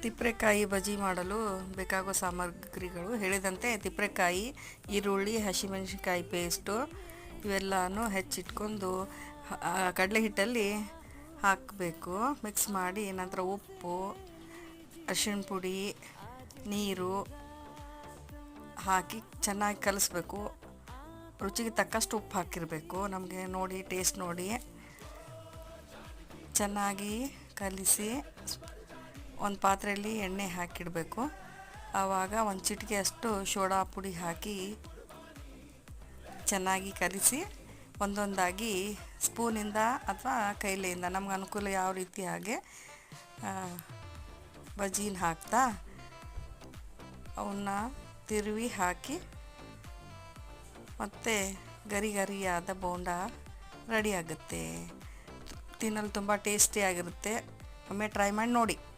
ತಿಪ್ಪರೆಕಾಯಿ ಬಜ್ಜಿ ಮಾಡಲು ಬೇಕಾಗುವ ಸಾಮಗ್ರಿಗಳು ಹೇಳಿದಂತೆ ತಿಪ್ಪರೆಕಾಯಿ, ಈರುಳ್ಳಿ, ಹಸಿಮೆಣಸಿನ್ಕಾಯಿ ಪೇಸ್ಟು ಇವೆಲ್ಲನೂ ಹೆಚ್ಚಿಟ್ಕೊಂಡು ಕಡಲೆ ಹಿಟ್ಟಲ್ಲಿ ಹಾಕಬೇಕು. ಮಿಕ್ಸ್ ಮಾಡಿ ನಂತರ ಉಪ್ಪು, ಅರಿಶಿಣ ಪುಡಿ, ನೀರು ಹಾಕಿ ಚೆನ್ನಾಗಿ ಕಲಿಸ್ಬೇಕು. ರುಚಿಗೆ ತಕ್ಕಷ್ಟು ಉಪ್ಪು ಹಾಕಿರಬೇಕು. ನಮಗೆ ನೋಡಿ ಟೇಸ್ಟ್ ನೋಡಿ ಚೆನ್ನಾಗಿ ಕಲಿಸಿ ಒಂದು ಪಾತ್ರೆಯಲ್ಲಿ ಎಣ್ಣೆ ಹಾಕಿಡಬೇಕು. ಆವಾಗ ಒಂದು ಚಿಟಿಕೆ ಅಷ್ಟು ಸೋಡಾ ಪುಡಿ ಹಾಕಿ ಚೆನ್ನಾಗಿ ಕಲಿಸಿ ಒಂದೊಂದಾಗಿ ಸ್ಪೂನಿಂದ ಅಥವಾ ಕೈಲಿಂದ ನಮ್ಗೆ ಅನುಕೂಲ ಯಾವ ರೀತಿ ಹಾಗೆ ಬಜ್ಜಿನ ಹಾಕ್ತಾ ಅವನ್ನ ತಿರುವಿ ಹಾಕಿ ಮತ್ತು ಗರಿಗರಿಯಾದ ಬೋಂಡ ರೆಡಿ ಆಗುತ್ತೆ. ತಿನ್ನಲು ತುಂಬ ಟೇಸ್ಟಿಯಾಗಿರುತ್ತೆ. ಒಮ್ಮೆ ಟ್ರೈ ಮಾಡಿ ನೋಡಿ.